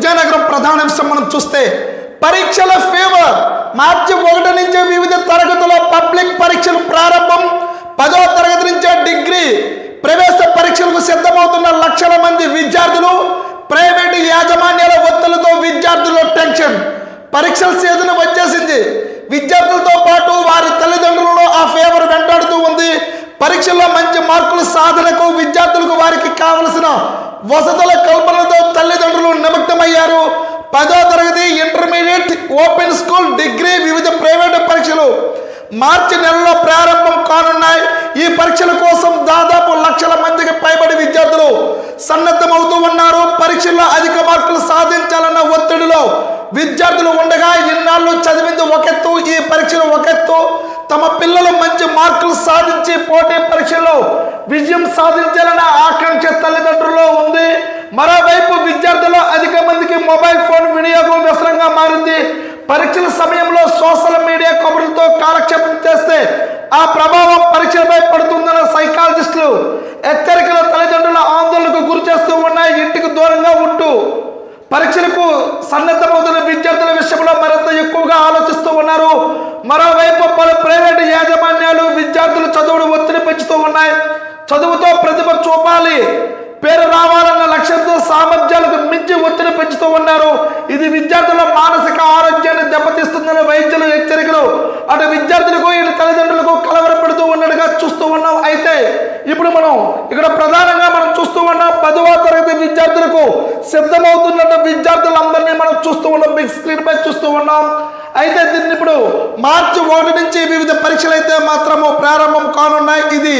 విజయనగరం ప్రధాన అంశం మనం చూస్తే పరీక్షల ఫీవర్. మార్చి 1 నుంచే వివిధ తరగతుల పబ్లిక్ పరీక్షలు ప్రారంభం. 10వ తరగతి నుంచే డిగ్రీ ప్రవేశ పరీక్షలకు సిద్ధమవుతున్న లక్షల మంది విద్యార్థులు. ప్రైవేటు యాజమాన్యాల ఒత్తిళ్లతో విద్యార్థుల్లో టెన్షన్. పరీక్షల సీజన్ వచ్చేసింది. విద్యార్థులతో పాటు వారి తల్లిదండ్రులలో ఆ ఫీవర్ వెంటాడుతూ ఉంది. పరీక్షల్లో మంచి మార్కుల సాధనకు విద్యార్థులకు వారికి కావలసిన వసతుల కల్పనతో తల్లిదండ్రులు నిమగ్నమయ్యారు. 10వ తరగతి, ఇంటర్మీడియట్, ఓపెన్ స్కూల్, డిగ్రీ, వివిధ ప్రైవేటు పరీక్షలు మార్చి నెలలో ప్రారంభం కానున్నాయి. ఈ పరీక్షల కోసం దాదాపు లక్షల మందికి పైబడి విద్యార్థులు సన్నద్ధమవుతూ ఉన్నారు. పరీక్షల్లో అధిక మార్కులు సాధించాలన్న ఒత్తిడిలో విద్యార్థులు ఉండగా ఇన్నాళ్ళు చదివింది ఒకెత్తు, ఈ పరీక్షలు ఒకెత్తు. తమ పిల్లలు మంచి మార్కులు సాధించి పోటీ పరీక్షల్లో విజయం సాధించాలన్న ఆకాంక్ష తల్లిదండ్రుల్లో ఉంది. మరోవైపు విద్యార్థులు అధిక మందికి మొబైల్ ఫోన్ వినియోగం వ్యసనంగా మారింది. పరీక్షల సమయంలో సోషల్ మీడియా కబుర్లతో కాలక్షేపం చేస్తే ఆ ప్రభావం పరీక్షలపై పడుతుందన్న సైకాలజిస్టులు హెచ్చరికల తల్లిదండ్రుల ఆందోళనకు గురి చేస్తూ ఉన్నాయి. ఇంటికి దూరంగా ఉంటూ పరీక్షలకు సన్నద్ధమవుతున్న విద్యార్థుల విషయంలో మరింత ఎక్కువగా ఆలోచిస్తూ ఉన్నారు. మరోవైపు పలు ప్రైవేటు యాజమాన్యాలు విద్యార్థులు చదువును ఒత్తిడి పెంచుతూ ఉన్నాయి. చదువుతో ప్రతిభ చూపాలి, పేరు రావాలన్న లక్ష్యంతో సామర్థ్యాలకు మించి ఒత్తిడి పెంచుతూ ఉన్నారు. ఇది విద్యార్థుల మానసిక ఆరోగ్యాన్ని దెబ్బతీస్తుందని వైద్యులు హెచ్చరికలు అటు విద్యార్థులకు ఇటు తల్లిదండ్రులకు కలవరపెడుతూ ఉన్నట్టుగా చూస్తూ ఉన్నాం. అయితే ఇప్పుడు మనం ఇక్కడ ప్రధానంగా మనం చూస్తూ ఉన్నాం 10వ తరగతి విద్యార్థులకు సిద్ధమవుతున్న విద్యార్థులందరినీ మనం చూస్తూ ఉన్నాం, బిగ్ స్క్రీన్ పై చూస్తూ ఉన్నాం. అయితే దీన్ని ఇప్పుడు మార్చి 1 నుంచి వివిధ పరీక్షలు అయితే మాత్రము ప్రారంభం కానున్నాయి. ఇది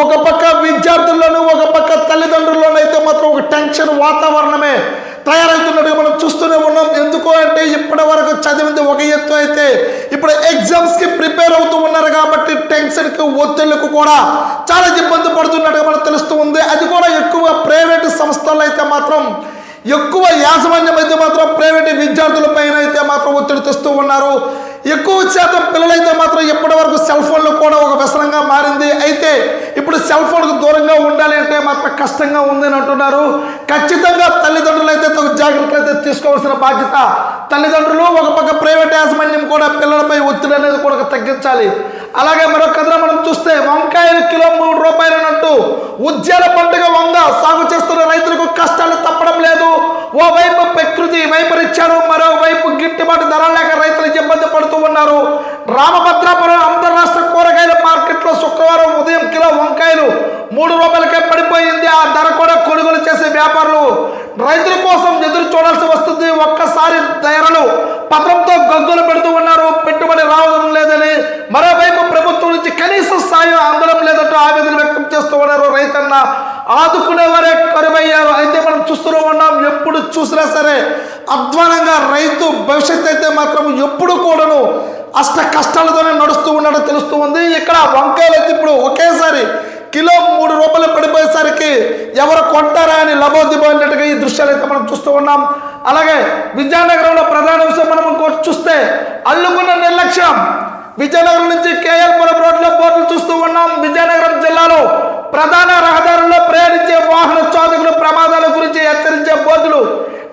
ఒక పక్క విద్యార్థుల్లోనూ ఒక పక్క తల్లిదండ్రుల్లోనూ అయితే మాత్రం ఒక టెన్షన్ వాతావరణమే తయారవుతున్నట్టుగా మనం చూస్తూనే ఉన్నాం. ఎందుకు అంటే ఇప్పటి వరకు చదివింది ఒక ఎత్తు అయితే ఇప్పుడు ఎగ్జామ్స్కి ప్రిపేర్ అవుతూ ఉన్నారు కాబట్టి టెన్షన్కి ఒత్తిళ్లకు కూడా చాలా ఇబ్బంది పడుతున్నట్టుగా మనకు తెలుస్తూ ఉంది. అది కూడా ఎక్కువ ప్రైవేటు సంస్థల్లో అయితే మాత్రం ఎక్కువ యాజమాన్యం అయితే మాత్రం ప్రైవేటు విద్యార్థుల పైన అయితే మాత్రం ఒత్తిడి తెస్తూ ఉన్నారు. ఎక్కువ శాతం పిల్లలైతే మాత్రం ఇప్పటి వరకు సెల్ ఫోన్లు కూడా ఒక వ్యసనంగా మారింది. అయితే ఇప్పుడు సెల్ ఫోన్కు దూరంగా ఉండాలి అంటే మాత్రం కష్టంగా ఉందని అంటున్నారు. ఖచ్చితంగా తల్లిదండ్రులు అయితే తగు జాగ్రత్తలు అయితే తీసుకోవాల్సిన బాధ్యత తల్లిదండ్రులు. ఒక పక్క ప్రైవేట్ యాజమాన్యం కూడా పిల్లలపై ఒత్తిడి అనేది కూడా తగ్గించాలి. అలాగే మరొక కథ మనం చూస్తే వంకాయలు కిలో 3 రూపాయలు అన్నట్టు ఉద్యాన పండుగ వంగ సాగు చేస్తున్న రైతులకు కష్టాలు తప్పడం లేదు. ఓవైపు ప్రకృతి వైపరీత్యాలు, మరోవైపు గిట్టుబాటు ధర లేక రైతులు ఇబ్బంది పడుతూ ఉన్నారు. రామభద్రాపురం అంతర్రాష్ట్ర కూరగాయల మార్కెట్లో శుక్రవారం ఉదయం కిలో వంకాయలు 3 రూపాయలకే పడిపోయింది. ఆ ధర కూడా కొనుగోలు చేసే వ్యాపారులు రైతుల కోసం ఎదురు చూడాల్సి వస్తుంది. ఒక్కసారి ధరలు పత్రంతో గగ్గులు పెడుతూ ఉన్నారు. పెట్టుబడి రావడం లేదని, మరోవైపు ప్రభుత్వం నుంచి కనీస సాయం అందడం లేదంటూ ఆవేదన వ్యక్తం చేస్తూ ఉన్నారు. రైతన్న ఆదుకునేవారే కరువయ్యారు. అయితే మనం చూస్తూనే ఉన్నాం, ఎప్పుడు చూసినా సరే అధ్వానంగా రైతు భవిష్యత్తు అయితే మాత్రం ఎప్పుడు కూడాను అష్ట కష్టాలతోనే నడుస్తూ ఉన్నట్టు తెలుస్తూ ఉంది. ఇక్కడ వంకాయలు అయితే ఇప్పుడు ఒకేసారి కిలో 3 రూపాయలు పడిపోయేసరికి ఎవరు కొంటారా అని లబోదిబోయినట్టుగా ఈ దృశ్యాలు అయితే మనం చూస్తూ ఉన్నాం. అలాగే విజయనగరంలో ప్రధాన విషయం మనం చూస్తే అల్లుకున్న నిర్లక్ష్యం. విజయనగరం నుంచి కేఎల్పురం రోడ్లో బోర్డులు చూస్తూ ఉన్నాం. విజయనగరం జిల్లాలో ప్రధాన రహదారుల్లో ప్రయాణించే వాహన చోదకుల ప్రమాదాల గురించి హెచ్చరించే బోర్డులు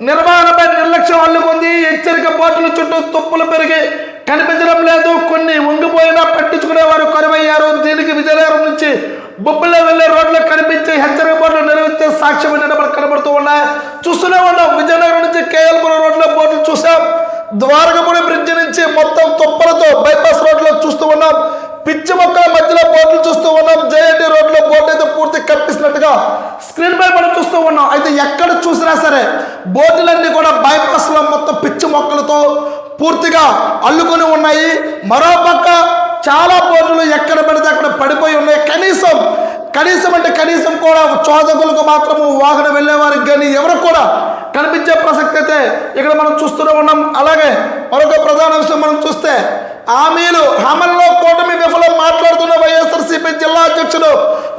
నిర్వహణపై నిర్లక్ష్యం అల్లుకుంది. హెచ్చరిక బోర్డుల చుట్టూ తుప్పులు పెరిగి కనిపించడం లేదు. కొన్ని ఉంగిపోయినా పట్టించుకునేవారు కరువయ్యారు. దీనికి విజయనగరం నుంచి బొబ్బుల్లో వెళ్లే రోడ్లు కనిపించే హెచ్చరిక బోర్డులు నిర్వహించే సాక్ష్యం మనకు కనబడుతూ ఉన్నాయి. చూస్తూనే ఉన్నాం. విజయనగరం నుంచి కేఎల్పురం రోడ్లో బోర్డులు చూసాం. ద్వారకపూడి బ్రిడ్జి నుంచి మొత్తం తుప్పలతో బైపాస్ రోడ్లో చూస్తూ ఉన్నాం. పిచ్చి మొక్కల మధ్యలో బోర్డులు చూస్తూ ఉన్నాం. జేఎన్టీ రోడ్లో బోర్డు అయితే పూర్తి కప్పిస్తున్నట్టుగా స్క్రీన్ పై మనం చూస్తూ ఉన్నాం. అయితే ఎక్కడ చూసినా సరే బోర్డులన్నీ కూడా బైపాస్ లో మొత్తం పిచ్చి మొక్కలతో పూర్తిగా అల్లుకొని ఉన్నాయి. మరోపక్క చాలా బోర్డులు ఎక్కడ పడితే అక్కడ పడిపోయి ఉన్నాయి. కనీసం కూడా చోదకులకు మాత్రము వాహనం వెళ్ళేవారికి కానీ ఎవరికి కూడా కనిపించే ప్రసక్తి అయితే ఇక్కడ మనం చూస్తూనే ఉన్నాం. అలాగే మరొక ప్రధాన విషయం మనం చూస్తే హామీలు అమల్లో కూటమి విఫలం. మాట్లాడుతున్న వైఎస్ఆర్సీపీ జిల్లా అధ్యక్షుడు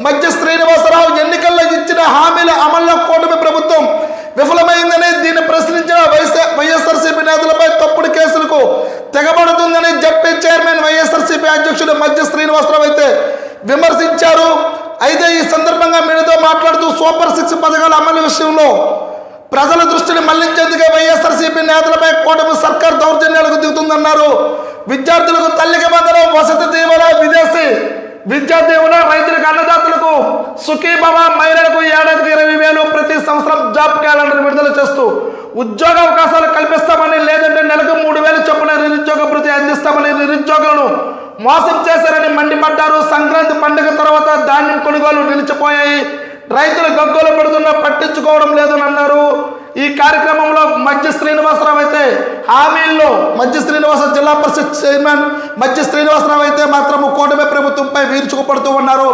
మధ్య శ్రీనివాసరావు ఎన్నికల్లో ఇచ్చిన హామీల అమల్లో కూటమి ప్రభుత్వం విఫలమైందని, దీన్ని ప్రశ్నించిన వైఎస్ఆర్సీపీ నేతలపై తప్పుడు కేసులకు తెగబడుతుందని జడ్పీ చైర్మన్ వైఎస్ఆర్సీపీ అధ్యక్షుడు మధ్య శ్రీనివాసరావు అయితే విమర్శించారు. అయితే ఈ సందర్భంగా మీడియాతో మాట్లాడుతూ సూపర్ 6 పథకాల అమలు విషయంలో ప్రజల దృష్టిని మళ్లించేందుకే పేదలపై కూటమి సర్కార్ దౌర్జన్యాలకు దిగుతుందన్నారు. విద్యార్థులకు తల్లికి వందనం, వసతి దీవెన, విదేశీ విద్యా దీవెన, రైతులకు అన్నదాతలకు సుఖీభవ, మహిళలకు ఏడాదికి 20,000 ప్రతి సంవత్సరం జాబ్ క్యాలెండర్ విడుదల చేస్తూ ఉద్యోగ అవకాశాలు కల్పిస్తామని, లేదంటే నెలకు 3,000 చొప్పున నిరుద్యోగ భృతి అందిస్తామని నిరుద్యోగులను మోసం చేశారని మండిపడ్డారు. సంక్రాంతి పండుగ తర్వాత ధాన్యం కొనుగోలు నిలిచిపోయాయి, రైతులు గగ్గోలు పెడుతున్నా పట్టించుకోవడం లేదని అన్నారు. ఈ కార్యక్రమంలో మధ్య శ్రీనివాసరావు అయితే హామీల్లో జిల్లా పరిషత్ చైర్మన్ మధ్య శ్రీనివాసరావు అయితే మాత్రం కూటమి ప్రభుత్వంపై వీర్చుకుపడుతూ ఉన్నారు.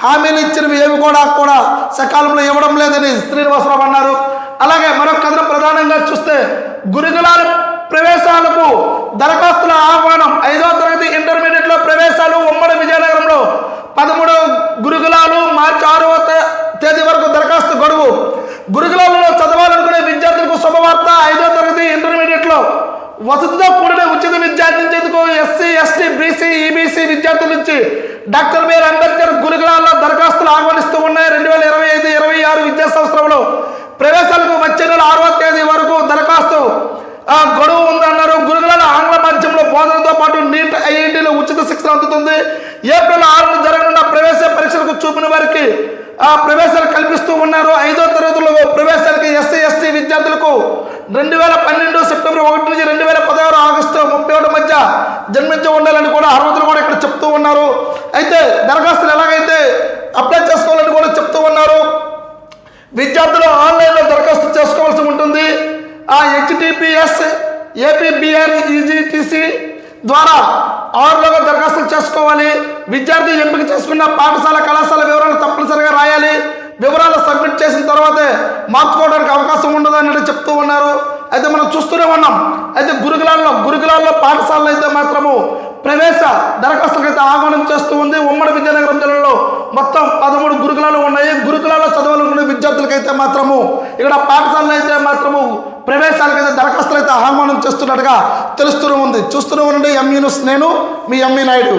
హామీలు ఇచ్చినవి ఏవి కూడా సకాలంలో ఇవ్వడం లేదని శ్రీనివాసరావు అన్నారు. అలాగే మరొక కథనం ప్రధానంగా చూస్తే గురుకులాల ప్రవేశాలకు దరఖాస్తుల ఆహ్వానం. 5వ తరగతి ఇంటర్మీడియట్లో ప్రవేశాలు ఉమ్మడి విజయనగరంలో 13 గురుకులాలు మార్చి 6వ తేదీ వరకు దరఖాస్తు గడువు. గురుకులాలలో చదవాలనుకునే విద్యార్థులకు శుభవార్త. 5వ తరగతి ఇంటర్మీడియట్లో వసతితో కూడిన ఉచిత విద్య అందించేందుకు ఎస్సీ, ఎస్టీ, బీసీ, ఈబీసీ విద్యార్థుల నుంచి డాక్టర్ బిఆర్ అంబేద్కర్ గురుకులాల్లో దరఖాస్తులు ఆహ్వానిస్తూ ఉన్నాయి. 2025-26 విద్యా సంవత్సరంలో ప్రవేశాలకు వచ్చే నెల 6వ తేదీ వరకు దరఖాస్తు గడువు ఉందన్నారు. గురుకులాల ఆంగ్ల మాధ్యమంలో బోధనతో పాటు నీట్, ఐఐటీలో ఉచిత శిక్షణ అందుతుంది. ఏప్రిల్ 6న జరగనున్న ప్రవేశ పరీక్షలకు చూపిన వారికి ప్రవేశాలు కల్పిస్తూ ఉన్నారు. 5వ తరగతుల్లో ప్రవేశాలకి ఎస్సీ, ఎస్టీ విద్యార్థులకు 2012 సెప్టెంబర్ 1 నుంచి 2016 ఆగస్టు 31 మధ్య జన్మించి ఉండాలని కూడా అర్హతలు కూడా ఇక్కడ చెప్తూ ఉన్నారు. అయితే దరఖాస్తులు ఎలాగైతే అప్లై చేసుకోవాలని కూడా చెప్తూ ఉన్నారు. విద్యార్థులు ఆన్లైన్లో దరఖాస్తు చేసుకోవాల్సి ఉంటుంది. హెచ్టిపిఎస్ APBREGTC ద్వారా ఆన్లైన్లో దరఖాస్తులు చేసుకోవాలి. విద్యార్థి ఎంపిక చేసుకున్న పాఠశాల, కళాశాల వివరాలు తప్పనిసరిగా రాయాలి. వివరాలు సబ్మిట్ చేసిన తర్వాతే మార్చుకోవడానికి అవకాశం ఉండదు అని చెప్తూ ఉన్నారు. అయితే మనం చూస్తూనే ఉన్నాం. అయితే గురుకులాల్లో పాఠశాలలో అయితే మాత్రము ప్రవేశ దరఖాస్తులకు అయితే ఆహ్వానం చేస్తూ ఉంది. ఉమ్మడి విజయనగరం జిల్లాలో మొత్తం 13 గురుకులాలు ఉన్నాయి. గురుకులాల్లో చదవాలనుకునే విద్యార్థులకైతే మాత్రము ఇక్కడ పాఠశాలలో అయితే మాత్రము ప్రవేశాలకైతే దరఖాస్తులు అయితే ఆహ్వానం చేస్తున్నట్టుగా తెలుస్తూనే ఉంది. చూస్తూనే ఉండండి ఎంఈ న్యూస్. నేను మీ ఎంఈ నాయుడు.